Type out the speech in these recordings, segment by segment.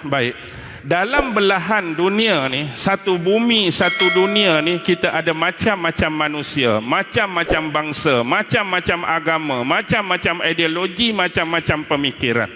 Baik. Dalam belahan dunia ni, satu bumi, satu dunia ni, kita ada macam-macam manusia, macam-macam bangsa, macam-macam agama, macam-macam ideologi, macam-macam pemikiran.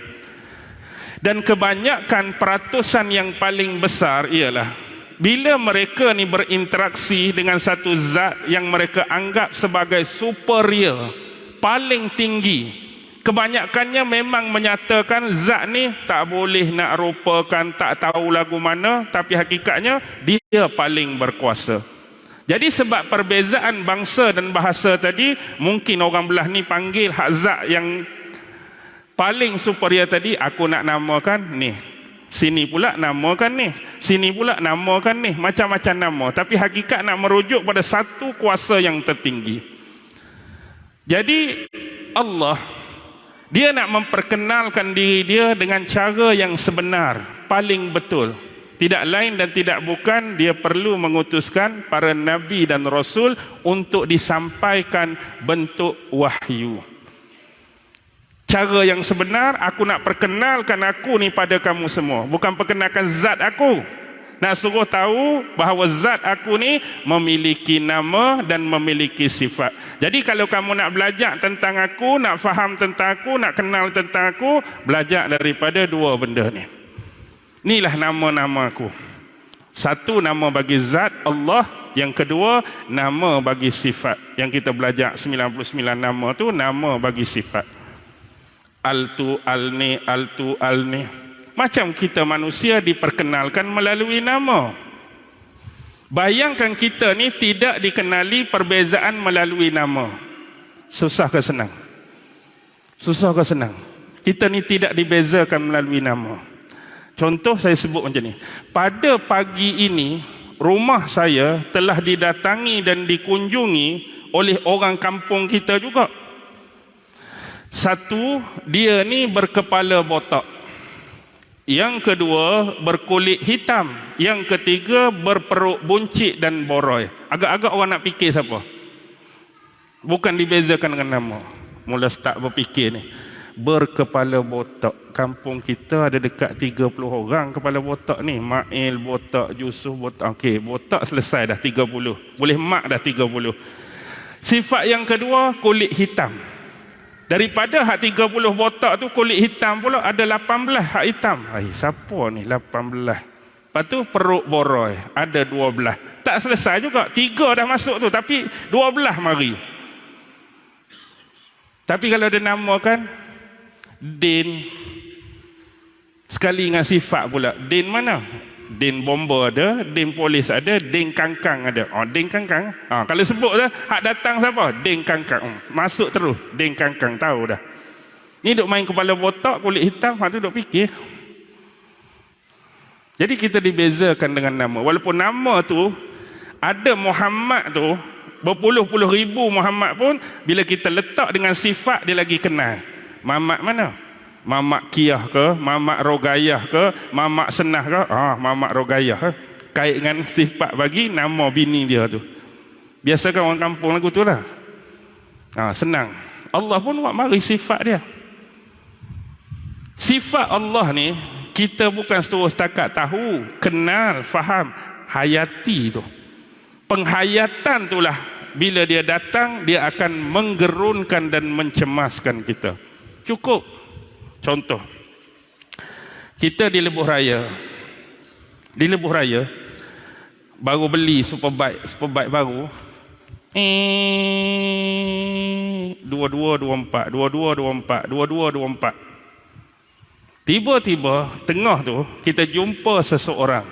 Dan kebanyakan peratusan yang paling besar ialah bila mereka ni berinteraksi dengan satu zat yang mereka anggap sebagai superior, paling tinggi, kebanyakannya memang menyatakan zat ni tak boleh nak rupakan, tak tahu lagu mana, tapi hakikatnya dia paling berkuasa. Jadi sebab perbezaan bangsa dan bahasa tadi, mungkin orang belah ni panggil hak zat yang paling superior tadi, aku nak namakan ni. Sini pula namakan ni, sini pula namakan ni, macam-macam nama. Tapi hakikat nak merujuk pada satu kuasa yang tertinggi. Jadi Allah, dia nak memperkenalkan diri dia dengan cara yang sebenar, paling betul. Tidak lain dan tidak bukan, dia perlu mengutuskan para nabi dan rasul untuk disampaikan bentuk wahyu. Cara yang sebenar, aku nak perkenalkan aku ni pada kamu semua. Bukan perkenalkan zat aku. Nak suruh tahu bahawa zat aku ni memiliki nama dan memiliki sifat. Jadi kalau kamu nak belajar tentang aku, nak faham tentang aku, nak kenal tentang aku, belajar daripada dua benda ni. Inilah nama-nama aku. Satu, nama bagi zat Allah. Yang kedua, nama bagi sifat. Yang kita belajar 99 nama tu, nama bagi sifat. Altu, alni, altu, alni. Macam kita manusia diperkenalkan melalui nama. Bayangkan kita ni tidak dikenali perbezaan melalui nama. Susah ke senang? Susah ke senang? Kita ni tidak dibezakan melalui nama. Contoh saya sebut macam ni. Pada pagi ini, rumah saya telah didatangi dan dikunjungi oleh orang kampung kita juga. Satu, dia ni berkepala botak. Yang kedua, berkulit hitam. Yang ketiga, berperut buncit dan boroi. Agak-agak orang nak fikir siapa? Bukan dibezakan dengan nama. Mula start berfikir ni. Berkepala botak. Kampung kita ada dekat 30 orang kepala botak ni. Mail botak, Yusuf botak. Okey, botak selesai dah 30. Boleh mak dah 30. Sifat yang kedua, kulit hitam. Daripada hak 30 botak tu, kulit hitam pula ada 18 hak hitam. Siapa ni 18? Lepas tu perut boroi, ada 12. Tak selesai juga, 3 dah masuk tu, tapi 12 mari. Tapi kalau dia namakan Din, sekali dengan sifat pula. Din mana? Din bomba ada, din polis ada, din kangkang ada. Din kangkang. Kalau sebut dah, hak datang siapa? Din kangkang. Masuk terus, din kangkang, tahu dah. Ni duk main kepala botak, kulit hitam, hak tu duk fikir. Jadi kita dibezakan dengan nama. Walaupun nama tu, ada Muhammad tu, berpuluh-puluh ribu Muhammad pun, bila kita letak dengan sifat, dia lagi kenal. Mamat mana? Mamak Kiyah ke, Mamak Rogayah ke, Mamak Senah ke? Mamak Rogayah. Kait dengan sifat bagi nama bini dia tu. Biasa kan orang kampung lagu tu lah. Senang. Allah pun buat mari sifat dia. Sifat Allah ni, kita bukan setakat tahu, kenal, faham, hayati tu. Penghayatan itulah, bila dia datang, dia akan menggerunkan dan mencemaskan kita. Cukup. Contoh, kita di Lebuh Raya. Di Lebuh Raya, baru beli superbike baru. 2224, 2224, 2224. Tiba-tiba tengah tu kita jumpa seseorang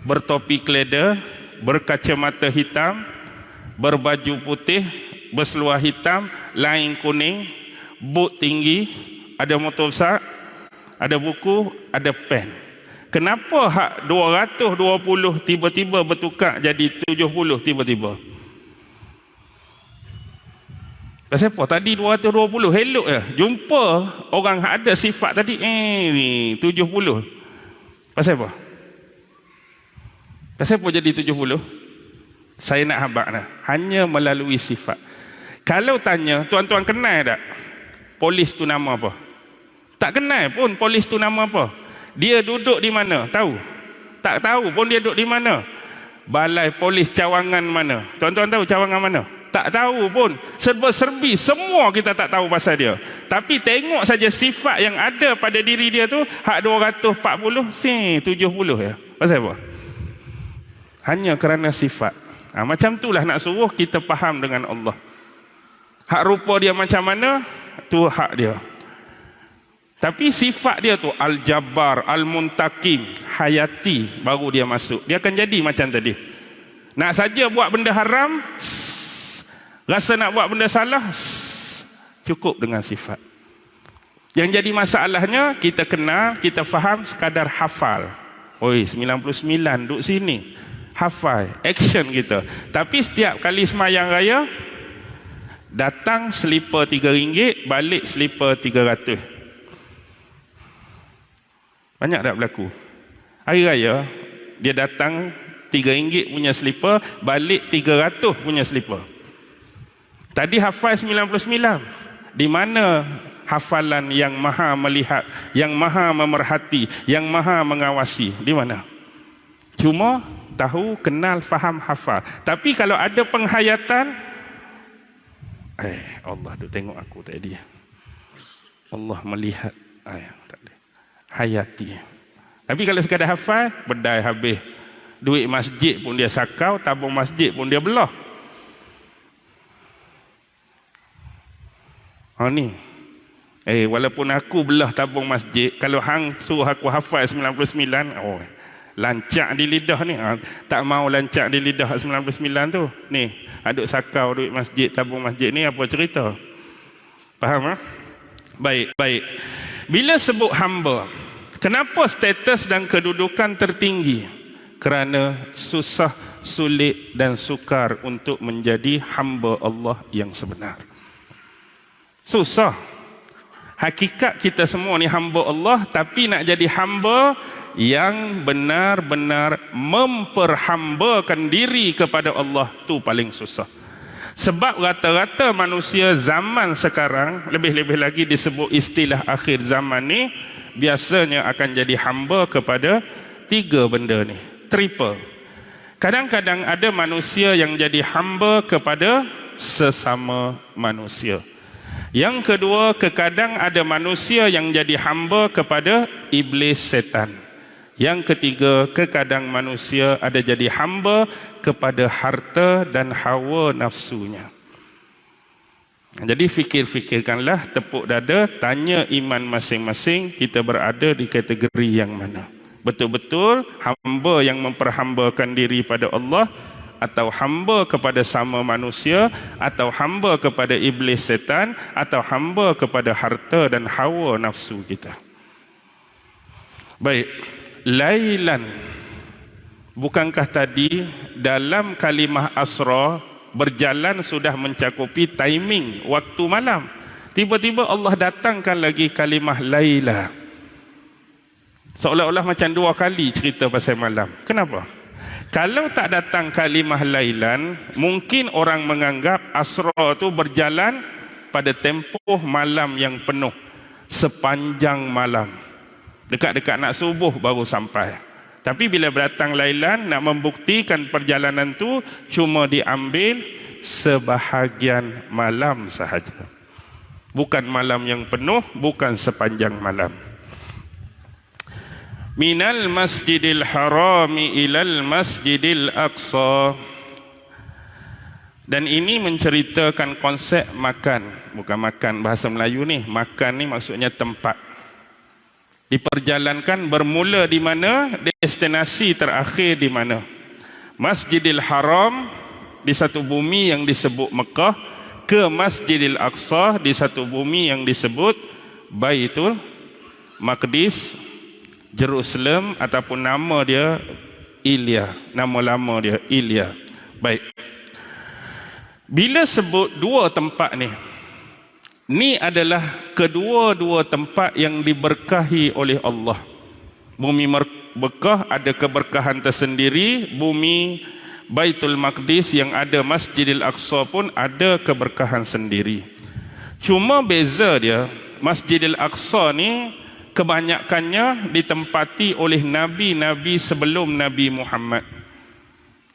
bertopi keleda, berkacamata hitam, berbaju putih, berseluar hitam, lain kuning, boot tinggi, ada motor besar, ada buku, ada pen. Kenapa hak 220 tiba-tiba bertukar jadi 70 tiba-tiba? Pasal apa? Tadi 220 elok je. Jumpa orang hak ada sifat tadi, ni 70. Pasal apa? Pasal apa jadi 70? Saya nak habaq dah. Hanya melalui sifat. Kalau tanya, tuan-tuan kenal tak? Polis tu nama apa? Tak kenal pun polis tu nama apa. Dia duduk di mana? Tahu? Tak tahu pun dia duduk di mana. Balai Polis Cawangan mana? Tuan-tuan tahu Cawangan mana? Tak tahu pun. Serba-serbi, semua kita tak tahu pasal dia. Tapi tengok saja sifat yang ada pada diri dia tu, hak 240, 70 ya. Pasal apa? Hanya kerana sifat. Macam itulah nak suruh kita faham dengan Allah. Hak rupa dia macam mana, tu hak dia. Tapi sifat dia tu Al-Jabbar, Al-Muntakim, Hayati, baru dia masuk. Dia akan jadi macam tadi. Nak saja buat benda haram, rasa nak buat benda salah, cukup dengan sifat. Yang jadi masalahnya, kita kenal, kita faham, sekadar hafal. Oi, 99 duduk sini. Hafal, action kita. Tapi setiap kali semayang raya, datang selipar RM3, balik selipar RM300. Banyak tak berlaku? Hari raya, dia datang RM3 punya selipar, balik RM300 punya selipar. Tadi hafal 99. Di mana hafalan yang maha melihat, yang maha memerhati, yang maha mengawasi? Di mana? Cuma tahu, kenal, faham, hafal. Tapi kalau ada penghayatan, Allah duk tengok aku tadi. Allah melihat. Tak ada. Hayati. Tapi kalau sekadar hafal, bedai habis. Duit masjid pun dia sakau, tabung masjid pun dia belah. Ni. Walaupun aku belah tabung masjid, kalau hang suruh aku hafal 99, lancak di lidah ni. Tak mau lancak di lidah 99 tu. Ni, aduk sakau duit masjid, tabung masjid ni, apa cerita? Faham? Baik. Bila sebut hamba, kenapa status dan kedudukan tertinggi? Kerana susah, sulit dan sukar untuk menjadi hamba Allah yang sebenar. Susah. Hakikat kita semua ni hamba Allah, tapi nak jadi hamba yang benar-benar memperhambakan diri kepada Allah, tu paling susah. Sebab rata-rata manusia zaman sekarang, lebih-lebih lagi disebut istilah akhir zaman ni, biasanya akan jadi hamba kepada 3 benda ni, triple. Kadang-kadang ada manusia yang jadi hamba kepada sesama manusia. Yang kedua, kadang ada manusia yang jadi hamba kepada iblis setan. Yang ketiga, kadang manusia ada jadi hamba kepada harta dan hawa nafsunya. Jadi fikir-fikirkanlah, tepuk dada, tanya iman masing-masing, kita berada di kategori yang mana? Betul-betul hamba yang memperhambakan diri pada Allah, atau hamba kepada sama manusia, atau hamba kepada iblis setan, atau hamba kepada harta dan hawa nafsu kita. Baik. Lailan, bukankah tadi dalam kalimah asra berjalan sudah mencakupi timing waktu malam? Tiba-tiba Allah datangkan lagi kalimah laila, seolah-olah macam 2 kali cerita pasal malam. Kenapa? Kalau tak datang kalimah lailan, mungkin orang menganggap asra tu berjalan pada tempoh malam yang penuh, sepanjang malam. Dekat-dekat nak subuh baru sampai. Tapi bila datang lailan, nak membuktikan perjalanan tu cuma diambil sebahagian malam sahaja. Bukan malam yang penuh, bukan sepanjang malam. Minal masjidil harami ilal masjidil aqsa. Dan ini menceritakan konsep makan. Bukan makan bahasa Melayu ni. Makan ni maksudnya tempat. Diperjalankan bermula di mana, destinasi terakhir di mana. Masjidil Haram di satu bumi yang disebut Mekah, ke Masjidil Aqsa di satu bumi yang disebut Baitul Maqdis, Jerusalem, ataupun nama dia Ilya, nama lama dia Ilya. Baik. Bila sebut 2 tempat ni adalah kedua-dua tempat yang diberkahi oleh Allah. Bumi Mekah ada keberkahan tersendiri, bumi Baitul Maqdis yang ada Masjidil Aqsa pun ada keberkahan sendiri. Cuma beza dia, Masjidil Aqsa ni kebanyakannya ditempati oleh nabi-nabi sebelum Nabi Muhammad.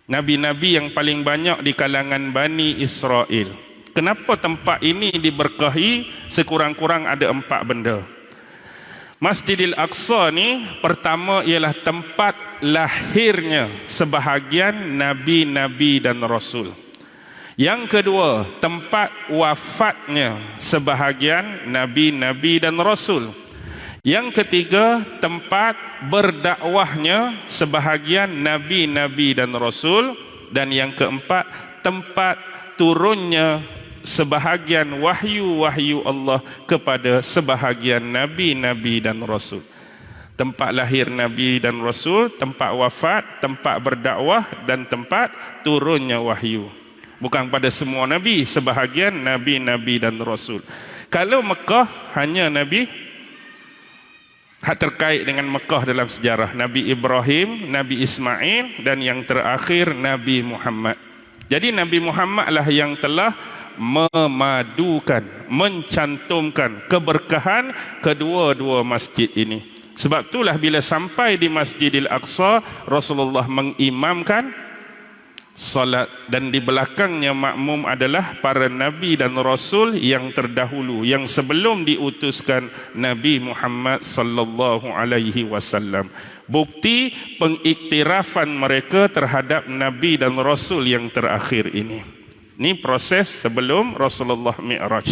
Nabi-nabi yang paling banyak di kalangan Bani Israel. Kenapa tempat ini diberkahi? Sekurang-kurang ada 4 benda. Masjidil Aqsa ni pertama ialah tempat lahirnya sebahagian nabi-nabi dan rasul. Yang kedua, tempat wafatnya sebahagian nabi-nabi dan rasul. Yang ketiga, tempat berdakwahnya sebahagian nabi-nabi dan rasul. Dan yang keempat, tempat turunnya sebahagian wahyu-wahyu Allah kepada sebahagian nabi-nabi dan rasul. Tempat lahir nabi dan rasul, tempat wafat, tempat berdakwah, dan tempat turunnya wahyu. Bukan pada semua nabi, sebahagian nabi-nabi dan rasul. Kalau Mekah hanya nabi terkait dengan Mekah dalam sejarah, Nabi Ibrahim, Nabi Ismail, dan yang terakhir Nabi Muhammad. Jadi Nabi Muhammad lah yang telah memadukan, mencantumkan keberkahan kedua-dua masjid ini. Sebab itulah bila sampai di Masjidil Aqsa, Rasulullah mengimamkan salat, dan di belakangnya makmum adalah para nabi dan rasul yang terdahulu, yang sebelum diutuskan Nabi Muhammad sallallahu alaihi wasallam. Bukti pengiktirafan mereka terhadap nabi dan rasul yang terakhir ini. Ini proses sebelum Rasulullah Mi'raj.